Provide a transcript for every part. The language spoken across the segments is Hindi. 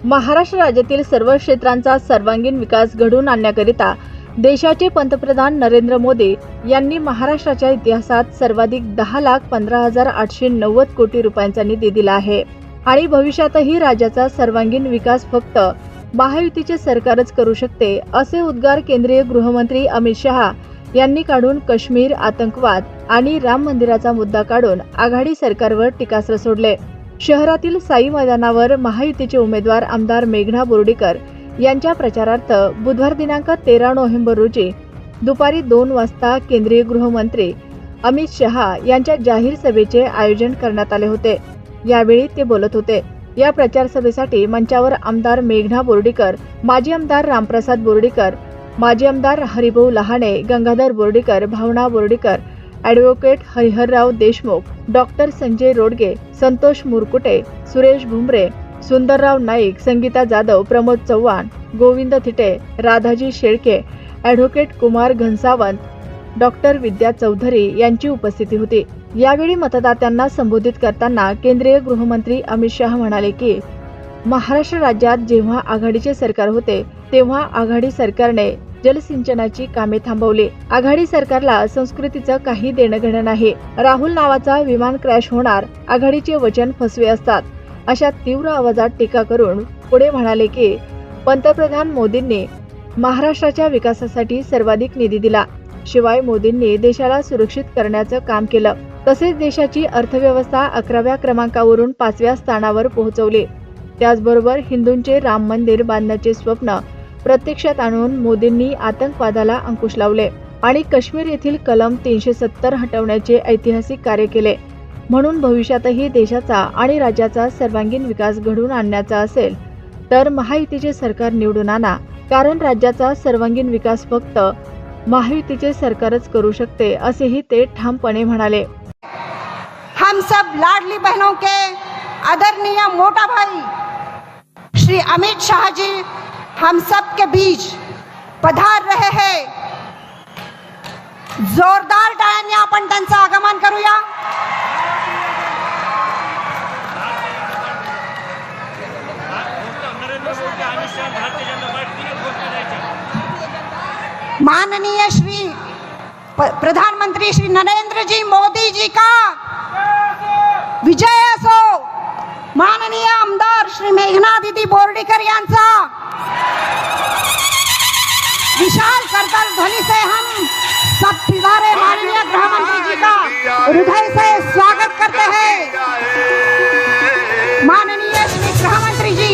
महाराष्ट्र राज्यातील सर्व क्षेत्रांचा सर्वांगीण विकास घडवून आणण्याकरिता देशाचे पंतप्रधान नरेंद्र मोदी यांनी महाराष्ट्राच्या इतिहासात सर्वाधिक 10,15,890 कोटी रुपयांचा निधी दिला आहे आणि भविष्यातही राज्याचा सर्वांगीण विकास फक्त महायुतीचे सरकारच करू शकते, असे उद्गार केंद्रीय गृहमंत्री अमित शहा यांनी काढून काश्मीर, आतंकवाद आणि राम मंदिराचा मुद्दा काढून आघाडी सरकारवर टीकास्त्र सोडले। शहरातील साई मैदानावर महायुतीचे उमेदवार आमदार मेघना बोर्डीकर यांच्या प्रचारार्थ बुधवार दिनांक 13 नोव्हेंबर रोजी दुपारी 2 वाजता केंद्रीय गृहमंत्री अमित शहा यांच्या जाहीर सभेचे आयोजन करण्यात आले होते। यावेळी ते बोलत होते। या प्रचार सभेसाठी मंचावर आमदार मेघना बोर्डीकर, माजी आमदार रामप्रसाद बोर्डीकर, माजी आमदार हरिभाऊ लहाने, गंगाधर बोर्डीकर, भावना बोर्डीकर, ॲडव्होकेट हरिहरराव देशमुख, डॉक्टर संजय रोडगे, संतोष मुरकुटे, सुरेश भुमरे, सुंदरराव नाईक, संगीता जाधव, प्रमोद चव्हाण, गोविंद थिटे, राधाजी शेळके, ॲडव्होकेट कुमार घनसावंत, डॉक्टर विद्या चौधरी यांची उपस्थिती होती। यावेळी मतदात्यांना संबोधित करताना केंद्रीय गृहमंत्री अमित शहा म्हणाले की महाराष्ट्र राज्यात जेव्हा आघाडीचे सरकार होते तेव्हा आघाडी सरकारने जलसिंचनाची कामे थांबवली। आघाडी सरकारला संस्कृतीचं काही देणं घेणं नाही। राहुल नावाचा विमान क्रॅश होणार, आघाडीचे वचन फसवे असतात, अशा तीव्र आवाजात टीका करून पुढे म्हणाले की पंतप्रधान मोदींनी महाराष्ट्राच्या विकासासाठी सर्वाधिक निधी दिला। शिवाय मोदींनी देशाला सुरक्षित करण्याचं काम केलं, तसेच देशाची अर्थव्यवस्था 11व्या क्रमांकावरून 5व्या स्थानावर पोहोचवली। त्याचबरोबर हिंदूंचे राम मंदिर बांधण्याचे स्वप्न प्रत्यक्षात आणून मोदींनी आतंकवादाला अंकुश लावले आणि काश्मीर येथील कलम 370 हटवण्याचे ऐतिहासिक कार्य केले। म्हणून भविष्यातही देशाचा आणि राज्याचा सर्वांगीण विकास घडवून आणण्याचा असेल तर महायुतीचे सरकार निवडून आणा, कारण राज्याचा सर्वांगीण विकास फक्त महायुतीचे सरकारच करू शकते, असेही ते ठामपणे म्हणाले। हम सब लाडली बहनों के आदरणीय मोटा भाई श्री अमित शाह जी हम सब के बीच पधार रहे हैं। जोरदार टाळ्यांनी आपण त्यांचं आगमन करूया। माननीय श्री प्रधानमंत्री श्री नरेंद्र जी मोदी जी का विजय असो। माननीय आमदार श्री मेघना दीदी बोर्डीकर यांचा विशाल करताल ध्वनि से हम सब पिधारे माननीय गृहमंत्री जी का हृदय से स्वागत करते हैं। माननीय श्री गृहमंत्री जी,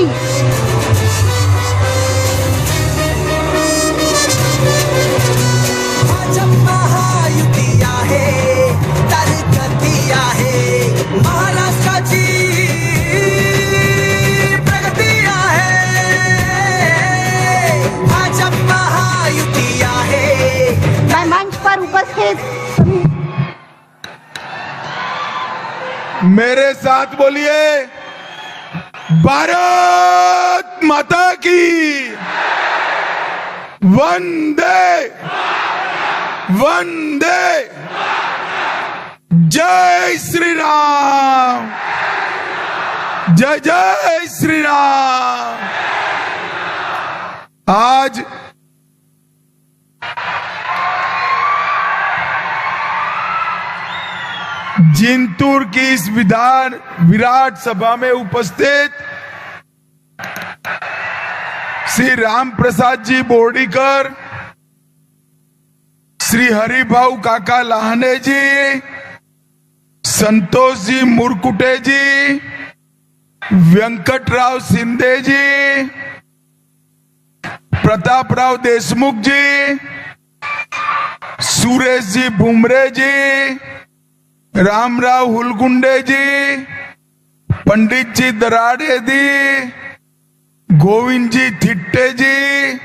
मेरे साथ बोलिए, भारत माता की वंदे वंदे, जय श्री राम, जय जय श्री राम। आज जिंतूर की इस विराट सभा में उपस्थित श्री राम प्रसाद जी बोर्डीकर, श्री हरिभाऊ काका लहाने जी, संतोष जी मुरकुटे जी, वेंकटराव शिंदे जी, प्रतापराव देशमुख जी, सुरेश जी भुमरे जी, रामराव हुलगुंडे जी, पंडित जी दराड़े जी, गोविंद जी थिट्टे जी,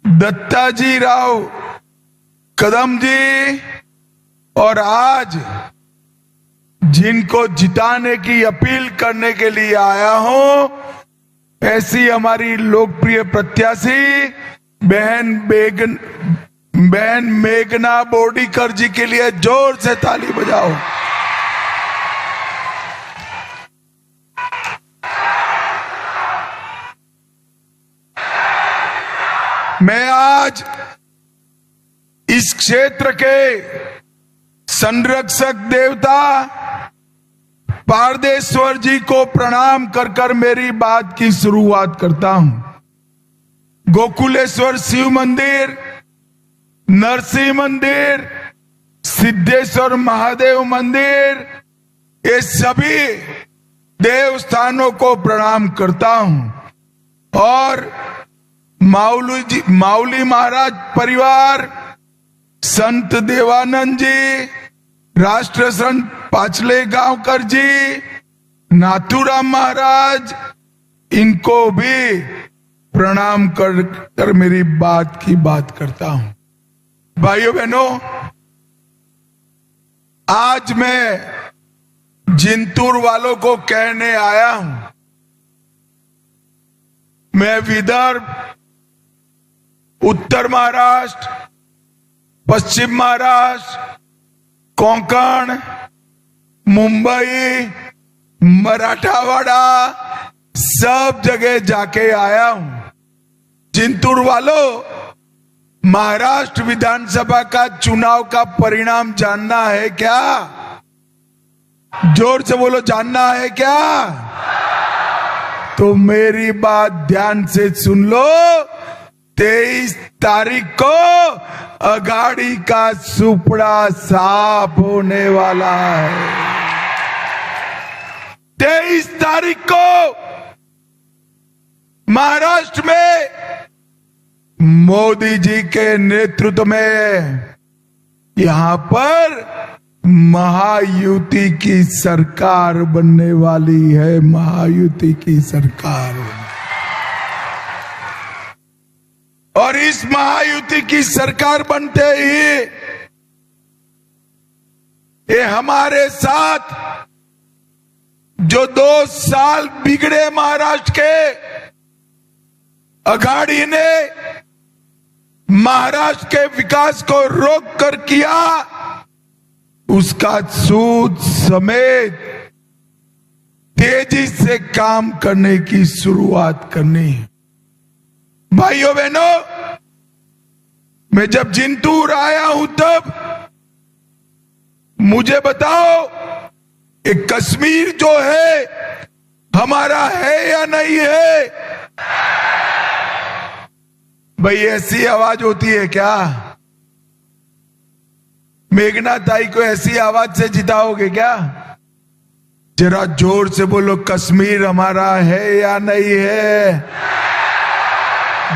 दत्ताजी राव कदम जी, और आज जिनको जिताने की अपील करने के लिए आया हूं, ऐसी हमारी लोकप्रिय प्रत्याशी बहन मेघना बोर्डीकर जी के लिए जोर से ताली बजाओ। मैं आज इस क्षेत्र के संरक्षक देवता पारदेश्वर जी को प्रणाम कर कर मेरी बात की शुरुआत करता हूं। गोकुलेश्वर शिव मंदिर, नरसिंह मंदिर, सिद्धेश्वर महादेव मंदिर, ये सभी देवस्थानों को प्रणाम करता हूं और माउली महाराज परिवार, संत देवानंद जी, राष्ट्र संत पाचले गांवकर जी, नाथूराम महाराज, इनको भी प्रणाम कर मेरी बात की बात करता हूं। भाइयों बहनों, आज मैं जिंतूर वालों को कहने आया हूं, मैं विदर्भ, उत्तर महाराष्ट्र, पश्चिम महाराष्ट्र, कोंकण, मुंबई, मराठावाड़ा, सब जगह जाके आया हूं। जिंतूर वालों, महाराष्ट्र विधानसभा का चुनाव का परिणाम जानना है क्या? जोर से बोलो, जानना है क्या? तो मेरी बात ध्यान से सुन लो। 23 तारीख को अघाड़ी का सुपड़ा साफ होने वाला है। 23 तारीख को महाराष्ट्र में मोदी जी के नेतृत्व में यहां पर महायुति की सरकार बनने वाली है। महायुति की सरकार, और इस महायुति की सरकार बनते ही ये हमारे साथ जो 2 साल बिगड़े महाराष्ट्र के, अघाड़ी ने महाराष्ट्र के विकास को रोक कर किया, उसका सूद समेत तेजी से काम करने की शुरुआत करनी है। भाइयों बहनों, मैं जब जिंतूर आया हूं तब मुझे बताओ, एक कश्मीर जो है हमारा है या नहीं है? भाई ऐसी आवाज होती है क्या? मेघनाथ आई को ऐसी आवाज से जिताओगे क्या? जरा जोर से बोलो, कश्मीर हमारा है या नहीं है?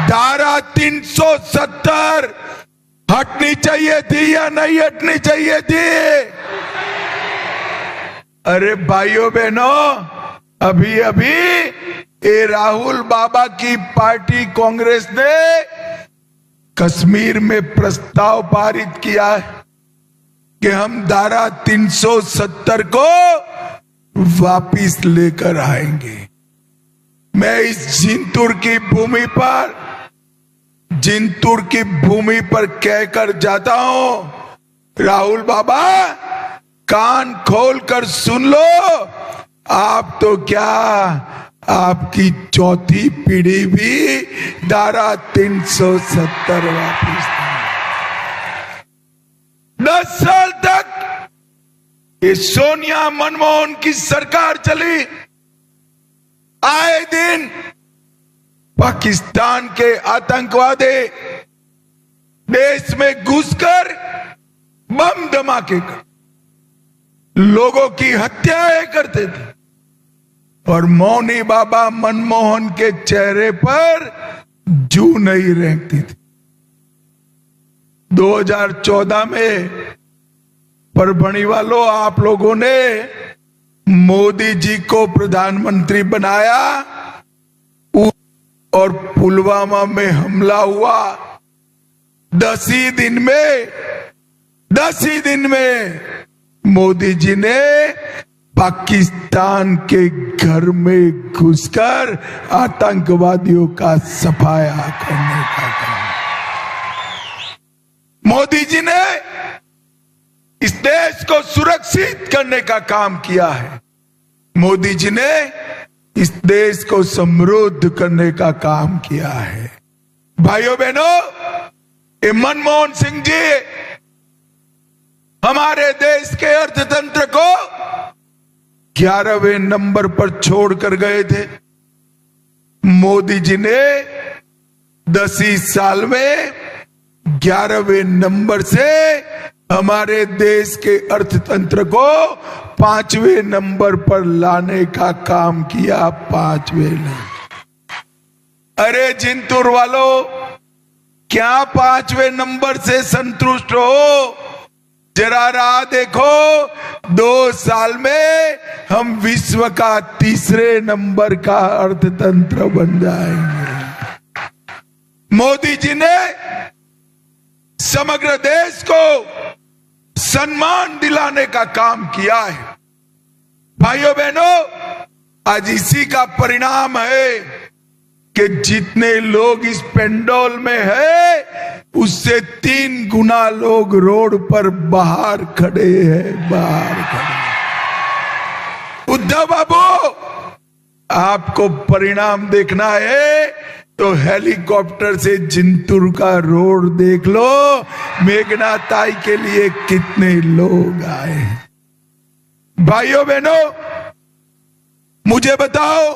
धारा 370 हटनी चाहिए थी या नहीं हटनी चाहिए थी? अरे भाइयों बहनों, अभी अभी ये राहुल बाबा की पार्टी कांग्रेस ने कश्मीर में प्रस्ताव पारित किया है कि हम धारा 370 को वापिस लेकर आएंगे। मैं इस जिंतूर की भूमि पर कहकर जाता हूं, राहुल बाबा कान खोलकर सुन लो। आप तो क्या, आपकी चौथी पीढ़ी भी धारा 370 वापिस। 10 साल तक ये सोनिया मनमोहन की सरकार चली। आए दिन पाकिस्तान के आतंकवादी देश में घुसकर बम धमाके कर लोगों की हत्याएं करते थे, और मौनी बाबा मनमोहन के चेहरे पर जू नहीं रेंगती थी। 2014 में परभणी वालों, आप लोगों ने मोदी जी को प्रधानमंत्री बनाया और पुलवामा में हमला हुआ। 10 ही दिन में मोदी जी ने पाकिस्तान के घर में घुसकर आतंकवादियों का सफाया करने का काम। मोदी जी ने इस देश को सुरक्षित करने का काम किया है। मोदी जी ने इस देश को समृद्ध करने का काम किया है। भाइयों बहनों, ये मनमोहन सिंह जी हमारे देश के अर्थतंत्र को 11वें नंबर पर छोड़कर गए थे। मोदी जी ने 10 ही साल में 11वें नंबर से हमारे देश के अर्थतंत्र को 5वें नंबर पर लाने का काम किया। 5वें नंबर। अरे जिंतूर वालों, क्या 5वें नंबर से संतुष्ट हो? जरा राह देखो, 2 साल में हम विश्व का 3रे नंबर का अर्थतंत्र बन जाएंगे। मोदी जी ने समग्र देश को सम्मान दिलाने का काम किया है। भाइयों बहनों, आज इसी का परिणाम है कि जितने लोग इस पेंडोल में है, उससे 3 गुना लोग रोड पर बाहर खड़े हैं। बाहर खड़े। उद्धव बाबू, आपको परिणाम देखना है तो हेलीकॉप्टर से जिंतूर का रोड देख लो। मेघनाताई के लिए कितने लोग आए। भाइयों बहनों, मुझे बताओ,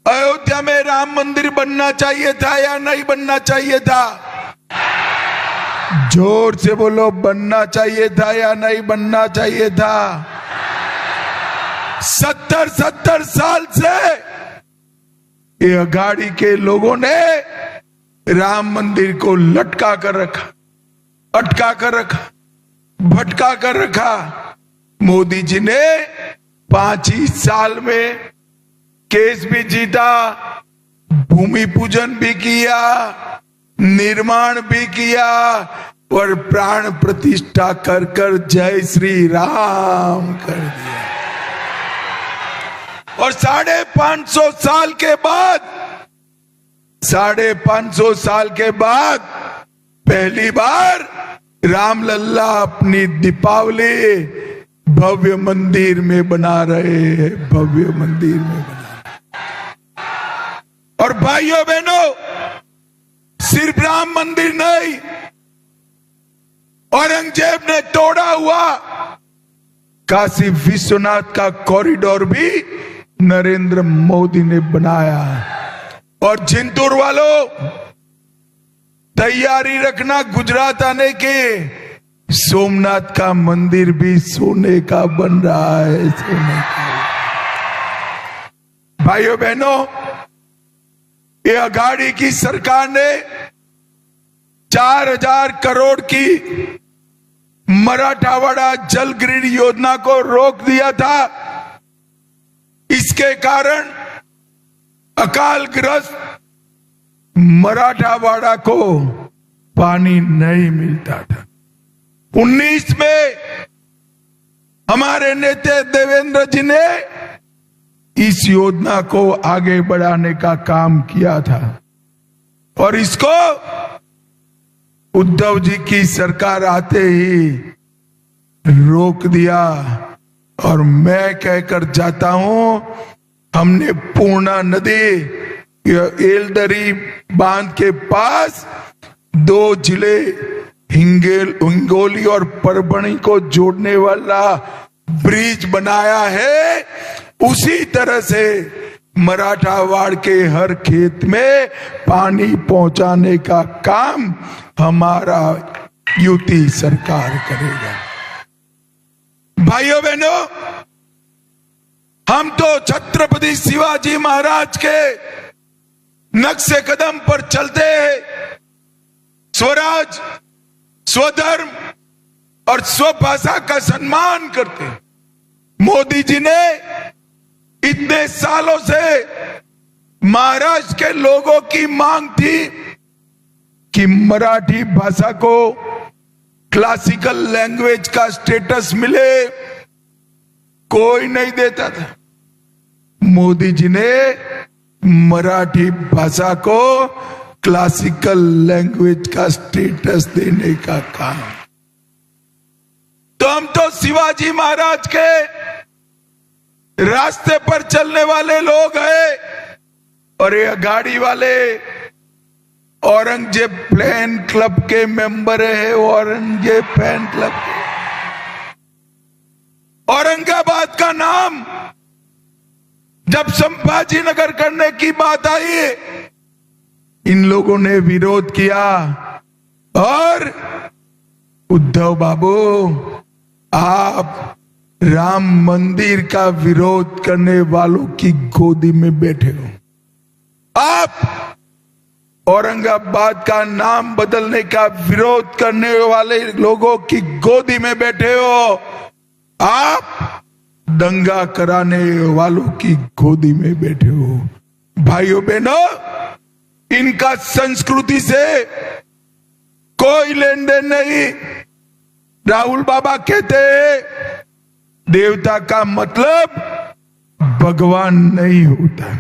अयोध्या में राम मंदिर बनना चाहिए था या नहीं बनना चाहिए था? जोर से बोलो, बनना चाहिए था या नहीं बनना चाहिए था? 70 साल से ये अघाड़ी के लोगों ने राम मंदिर को लटका कर रखा, अटका कर रखा, भटका कर रखा। मोदी जी ने 5 ही साल में केस भी जीता, भूमि पूजन भी किया, निर्माण भी किया और प्राण प्रतिष्ठा कर कर जय श्री राम कर दिया। और 550 साल के बाद, 550 साल के बाद पहली बार रामलल्ला अपनी दीपावली भव्य मंदिर में बना रहे हैं। भव्य मंदिर में बना। और भाइयों बहनों, सिर्फ राम मंदिर नहीं, औरंगजेब ने तोड़ा हुआ काशी विश्वनाथ का कॉरिडोर भी नरेंद्र मोदी ने बनाया। और जिंतूर वालों, तैयारी रखना गुजरात आने के। सोमनाथ का मंदिर भी सोने का बन रहा है। सोने का। भाइयों बहनों, ये अघाड़ी की सरकार ने 4000 करोड़ की मराठावाड़ा जल ग्रिड योजना को रोक दिया था। इसके कारण अकालग्रस्त मराठावाड़ा को पानी नहीं मिलता था। 19 में हमारे नेता देवेंद्र जी ने इस योजना को आगे बढ़ाने का काम किया था और इसको उद्धव जी की सरकार आते ही रोक दिया। और मैं कहकर जाता हूं, हमने पूर्णा नदी एलदरी बांध के पास 2 जिले हिंगोली और परभणी को जोड़ने वाला ब्रिज बनाया है। उसी तरह से मराठावाड़ के हर खेत में पानी पहुंचाने का काम हमारा यूपी सरकार करेगा। भाइयों बहनों, हम तो छत्रपति शिवाजी महाराज के नक्शे कदम पर चलते हैं। स्वराज, स्वधर्म और स्वभाषा का सम्मान करते हैं। मोदी जी ने इतने सालों से महाराष्ट्र के लोगों की मांग थी कि मराठी भाषा को क्लासिकल लैंग्वेज का स्टेटस मिले, कोई नहीं देता था। मोदी जी ने मराठी भाषा को क्लासिकल लैंग्वेज का स्टेटस देने का काम। तो हम तो शिवाजी महाराज के रास्ते पर चलने वाले लोग हैं और ये अघाड़ी वाले औरंगजेब फैन क्लब के मेंबर है, औरंगजेब फैन क्लब के। औरंगाबाद का नाम जब संभाजी नगर करने की बात आई, इन लोगों ने विरोध किया और उद्धव बाबू आप राम मंदिर का विरोध करने वालों की गोदी में बैठे हो। आप औरंगाबाद का नाम बदलने का विरोध करने वाले लोगों की गोदी में बैठे हो। आप दंगा कराने वालों की गोदी में बैठे हो। भाइयों बहनों, इनका संस्कृति से कोई लेन देन नहीं। राहुल बाबा कहते हैं देवता का मतलब भगवान नहीं होता,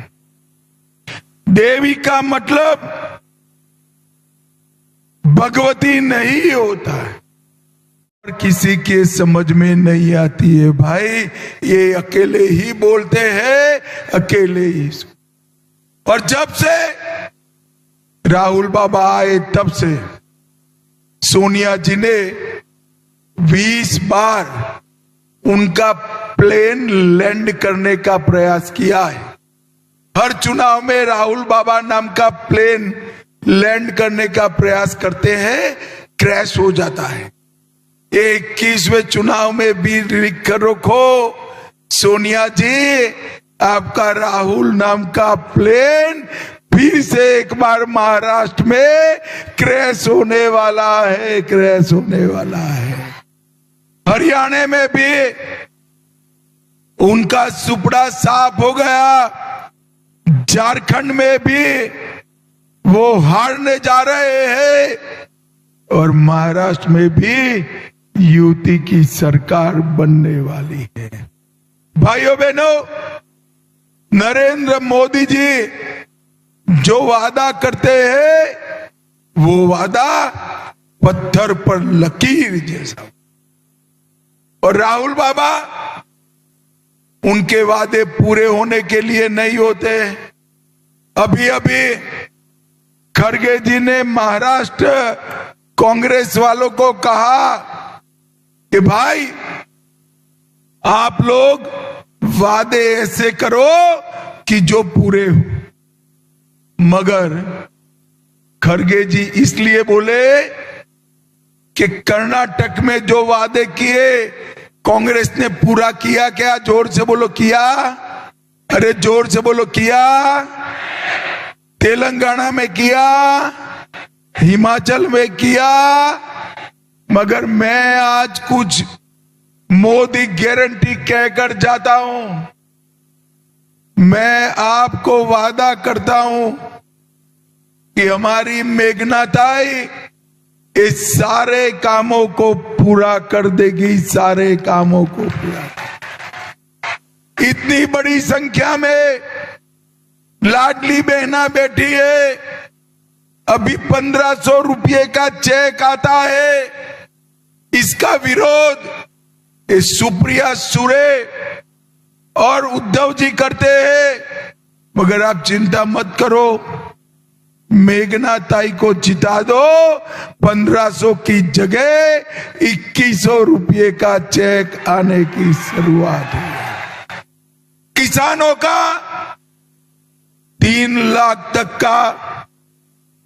देवी का मतलब भगवती नहीं होता है। और किसी के समझ में नहीं आती है भाई, ये अकेले ही बोलते हैं, अकेले ही। और जब से राहुल बाबा आए तब से सोनिया जी ने 20 बार उनका प्लेन लैंड करने का प्रयास किया है। हर चुनाव में राहुल बाबा नाम का प्लेन लैंड करने का प्रयास करते हैं, क्रैश हो जाता है। 21वें चुनाव में भी लिख कर रखो, सोनिया जी आपका राहुल नाम का प्लेन फिर से एक बार महाराष्ट्र में क्रैश होने वाला है, क्रैश होने वाला है। हरियाणा में भी उनका सुपड़ा साफ हो गया, झारखंड में भी वो हारने जा रहे हैं और महाराष्ट्र में भी युति की सरकार बनने वाली है। भाइयों बहनों, नरेंद्र मोदी जी जो वादा करते हैं वो वादा पत्थर पर लकीर जैसा, और राहुल बाबा उनके वादे पूरे होने के लिए नहीं होते। अभी अभी खड़गे जी ने महाराष्ट्र कांग्रेस वालों को कहा कि भाई आप लोग वादे ऐसे करो कि जो पूरे हो। मगर खड़गे जी इसलिए बोले कि कर्नाटक में जो वादे किए कांग्रेस ने पूरा किया क्या? जोर से बोलो किया। अरे जोर से बोलो किया। तेलंगाना में किया, हिमाचल में किया। मगर मैं आज कुछ मोदी गारंटी कहकर जाता हूं, मैं आपको वादा करता हूं कि हमारी मेघना ताई इस सारे कामों को पूरा कर देगी, सारे कामों को पूरा। इतनी बड़ी संख्या में लाडली बहना बैठी है। अभी 1500 रुपये का चेक आता है, इसका विरोध इस सुप्रिया सुरे और उद्धव जी करते हैं। मगर आप चिंता मत करो, मेघना ताई को जिता दो, 1500 की जगह 2100 रुपये का चेक आने की शुरुआत है। किसानों का 3 लाख तक का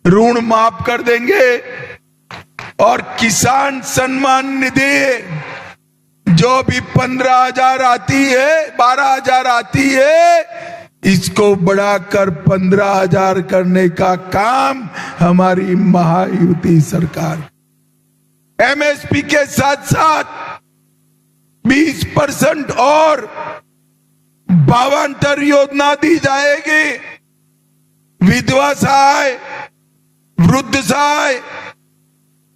ऋण माफ कर देंगे और किसान सम्मान निधि जो भी 15,000 आती है, 12,000 आती है, इसको बढ़ाकर 15,000 करने का काम हमारी महायुति सरकार। एमएसपी के साथ साथ 20% और भावांतर योजना दी जाएगी। विधवा सहाय, वृद्ध सहाय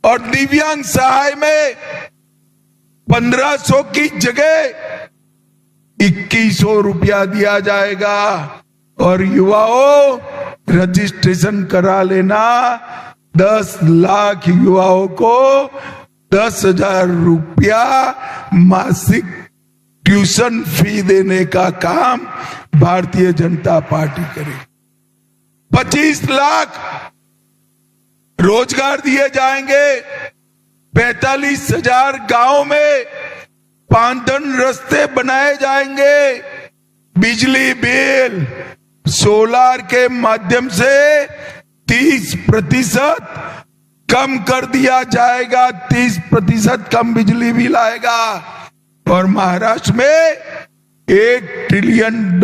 और दिव्यांग सहाय में 1500 की जगह 2100 रुपया दिया जाएगा। और युवाओं रजिस्ट्रेशन करा लेना। 10 लाख युवाओं को 10,000 रुपया मासिक ट्यूशन फी देने का काम भारतीय जनता पार्टी करेगी। 25 लाख रोजगार दिए जाएंगे। 45,000 गांव में पांधन रास्ते बनाए जाएंगे। बिजली बिल सोलार के माध्यम से 30% कम कर दिया जाएगा। 30% कम बिजली बिल आएगा। और महाराष्ट्र में $1 ट्रिलियन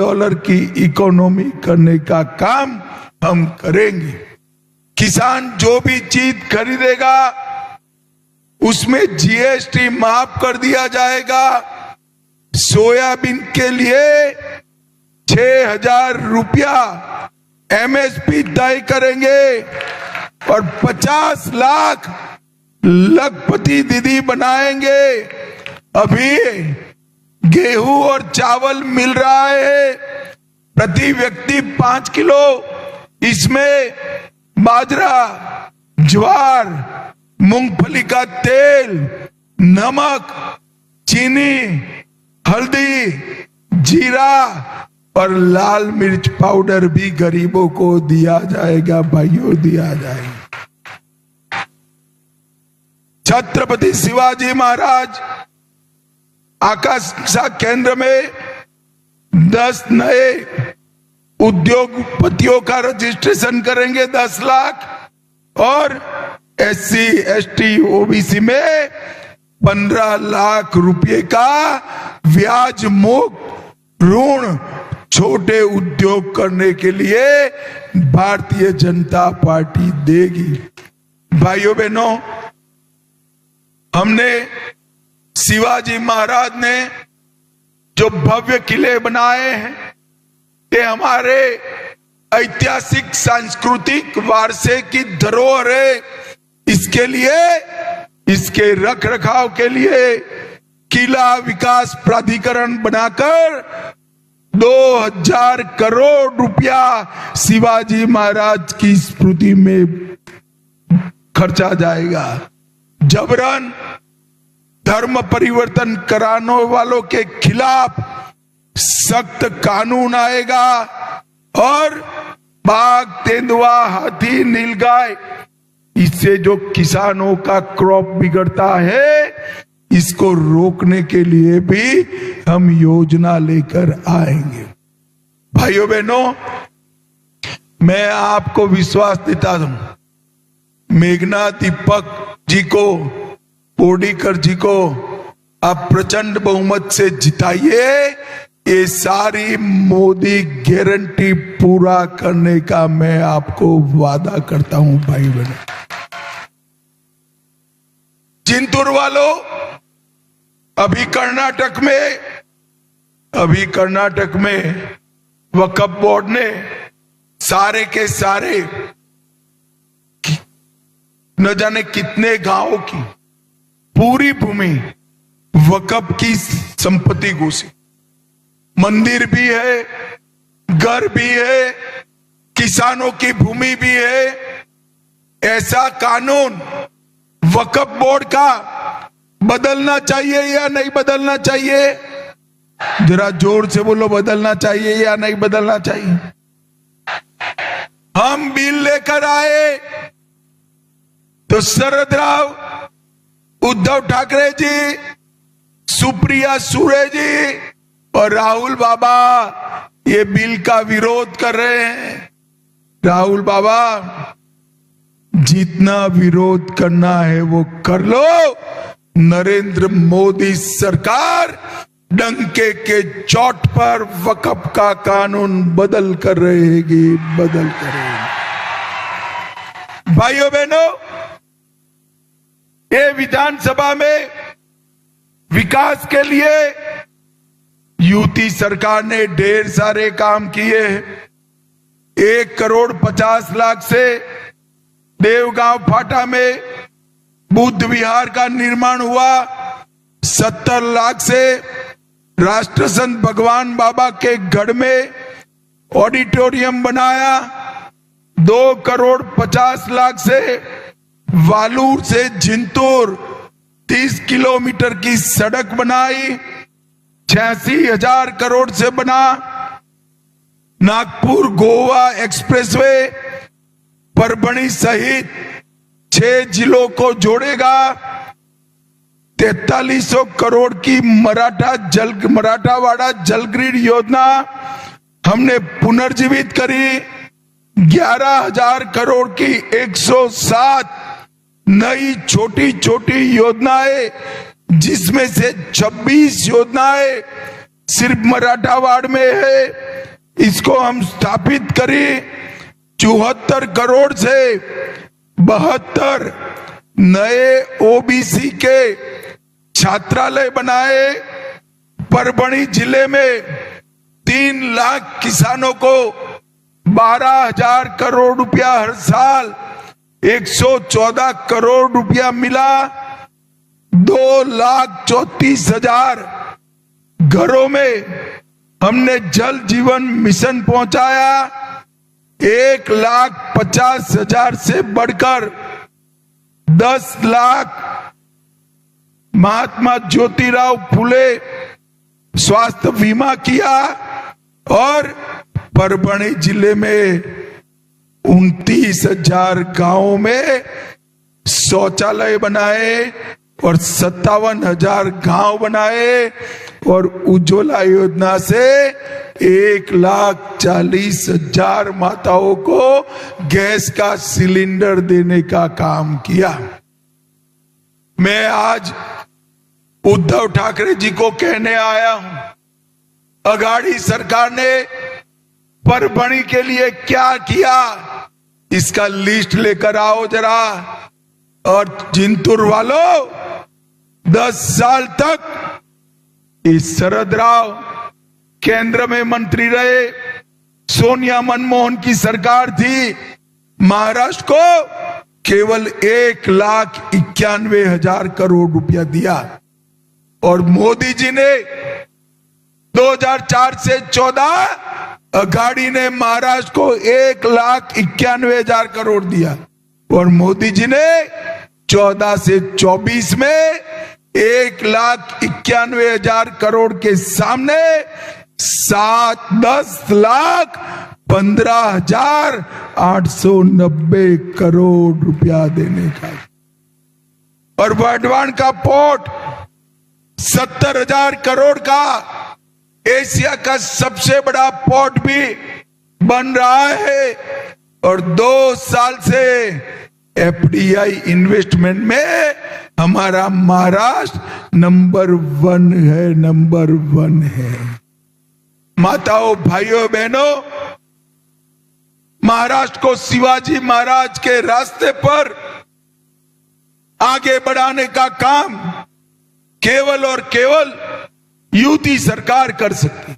की इकोनॉमी करने का काम हम करेंगे। किसान जो भी चीज खरीदेगा उसमें GST माफ कर दिया जाएगा। सोयाबीन के लिए 6,000 रुपया MSP तय करेंगे और 50 लाख लखपति दीदी बनाएंगे। अभी गेहूं और चावल मिल रहा है प्रति व्यक्ति 5 किलो। इसमें बाजरा, ज्वार, मूंगफली का तेल, नमक, चीनी, हल्दी, जीरा और लाल मिर्च पाउडर भी गरीबों को दिया जाएगा। भाइयों, दिया जाएगा। छत्रपति शिवाजी महाराज आकांक्षा केंद्र में 10 नए उद्योगपतियों का रजिस्ट्रेशन करेंगे, 10 लाख। और SC, ST, OBC में 15 लाख रुपए का ब्याज मुक्त ऋण छोटे उद्योग करने के लिए भारतीय जनता पार्टी देगी। भाइयों बहनों, हमने शिवाजी महाराज ने जो भव्य किले बनाए हैं, ये हमारे ऐतिहासिक सांस्कृतिक वारसे की धरोहर है। इसके लिए, इसके रख रखाव के लिए किला विकास प्राधिकरण बनाकर 2000 करोड़ रुपया शिवाजी महाराज की स्मृति में खर्चा जाएगा। जबरन धर्म परिवर्तन कराने वालों के खिलाफ सख्त कानून आएगा और बाघ, तेंदुआ, हाथी, नीलगाय, इससे जो किसानों का क्रॉप बिगड़ता है, इसको रोकने के लिए भी हम योजना लेकर आएंगे। भाइयों बहनों, मैं आपको विश्वास देता हूं, मेघना दीपक जी को, कोडीकर जी को आप प्रचंड बहुमत से जिताइए। ये सारी मोदी गारंटी पूरा करने का मैं आपको वादा करता हूं। भाई बहनों, चिंतूर वालों, अभी कर्नाटक में वक्फ बोर्ड ने सारे के सारे न जाने कितने गांवों की पूरी भूमि वक्फ की संपत्ति घोषित। मंदिर भी है, घर भी है, किसानों की भूमि भी है। ऐसा कानून वक्फ बोर्ड का बदलना चाहिए या नहीं बदलना चाहिए? जरा जोर से बोलो, बदलना चाहिए या नहीं बदलना चाहिए? हम बिल लेकर आए तो शरद राव, उद्धव ठाकरे जी, सुप्रिया सुळे जी और राहुल बाबा ये बिल का विरोध कर रहे हैं। राहुल बाबा, जितना विरोध करना है वो कर लो। नरेंद्र मोदी सरकार डंके के चोट पर वक्फ का कानून बदल कर रहेगी, बदल कर रहेगी। भाइयों बहनों, ये विधानसभा में विकास के लिए यूपी सरकार ने ढेर सारे काम किए हैं। 1,50,00,000 से देवगांव फाटा में बुद्ध विहार का निर्माण हुआ। 70 लाख से राष्ट्र संत भगवान बाबा के गढ़ में ऑडिटोरियम बनाया। 2,50,00,000 से वालूर से जिंतूर 30 किलोमीटर की सड़क बनाई। 86,000 करोड़ से बना नागपुर गोवा एक्सप्रेसवे। परभणी सहित 6 जिलों को जोड़ेगा। 4300 करोड़ की मराठावाड़ा जलग्रिड योजना हमने पुनर्जीवित करी। 11,000 करोड़ की 107 नई छोटी छोटी योजनाएं, जिसमें से 26 योजनाएं सिर्फ मराठावाड़ में है, इसको हम स्थापित करें। 74 करोड़ से 72 नए ओबीसी के छात्रालय बनाए। परभणी जिले में 3 लाख किसानों को 12,000 करोड़ रुपया हर साल 114 करोड़ रुपया मिला। 2,34,000 घरों में हमने जल जीवन मिशन पहुंचाया। 1,50,000 से बढ़कर 10 लाख महात्मा ज्योतिराव फुले स्वास्थ्य बीमा किया। और परभणी जिले में 29,000 गांवों में शौचालय बनाए और 57,000 गांव बनाए। और उज्ज्वला योजना से 1,40,000 माताओं को गैस का सिलेंडर देने का काम किया। मैं आज उद्धव ठाकरे जी को कहने आया हूं, अघाड़ी सरकार ने परभणी के लिए क्या किया, इसका लिस्ट लेकर आओ जरा। और जिंतूर वालों, 10 साल तक इस शरद राव केंद्र में मंत्री रहे, सोनिया मनमोहन की सरकार थी। महाराष्ट्र को केवल 1,91,000 करोड़ रुपया दिया। और मोदी जी ने 2004 से 14 अघाड़ी ने महाराष्ट्र को 1,91,000 करोड़ दिया। और मोदी जी ने 14 से 24 में 1,91,000 करोड़ के सामने 10,15,890 करोड़ रुपया देने का। और वर्धमान का पोर्ट 70,000 करोड़ का एशिया का सबसे बड़ा पोर्ट भी बन रहा है। और 2 साल से एफडीआई इन्वेस्टमेंट में हमारा महाराष्ट्र नंबर 1 है, नंबर 1 है। माताओं, भाइयों, बहनों, महाराष्ट्र को शिवाजी महाराज के रास्ते पर आगे बढ़ाने का काम केवल और केवल यूपी सरकार कर सकती।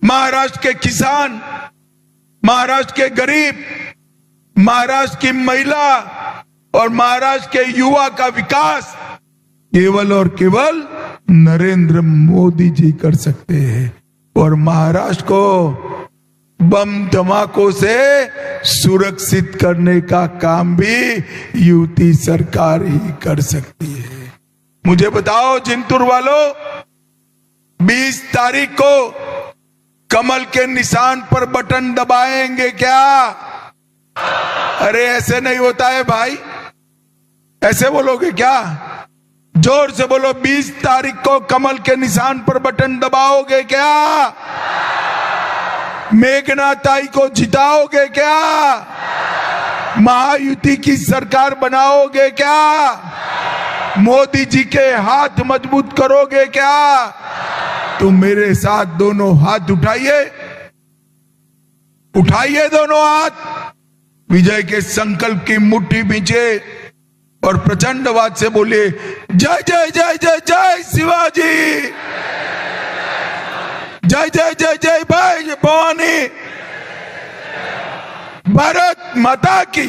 महाराष्ट्र के किसान, महाराष्ट्र के गरीब, महाराष्ट्र की महिला और महाराष्ट्र के युवा का विकास केवल और केवल नरेंद्र मोदी जी कर सकते हैं। और महाराष्ट्र को बम धमाकों से सुरक्षित करने का काम भी यूपी सरकार ही कर सकती है। मुझे बताओ जिंतूर वालों, 20 तारीख को कमल के निशान पर बटन दबाएंगे क्या? अरे ऐसे नहीं होता है भाई, ऐसे बोलोगे क्या? जोर से बोलो, 20 तारीख को कमल के निशान पर बटन दबाओगे क्या? मेघना ताई को जिताओगे क्या? महायुति की सरकार बनाओगे क्या? मोदी जी के हाथ मजबूत करोगे क्या? तो मेरे साथ दोनों हाथ उठाइए, उठाइए दोनों हाथ, विजय के संकल्प की मुट्ठी बींचे और प्रचंड आवाज से बोलिए, जय जय जय जय जय शिवाजी, जय जय जय जय भाई भवानी, भारत माता की,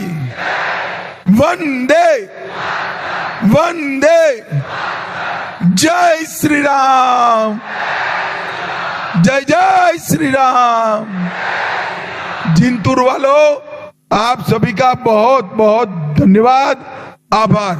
वंदे वंदे, जय श्री राम, जय जय श्री राम। जिंतूर वालों, आप सभी का बहुत बहुत धन्यवाद, आभार।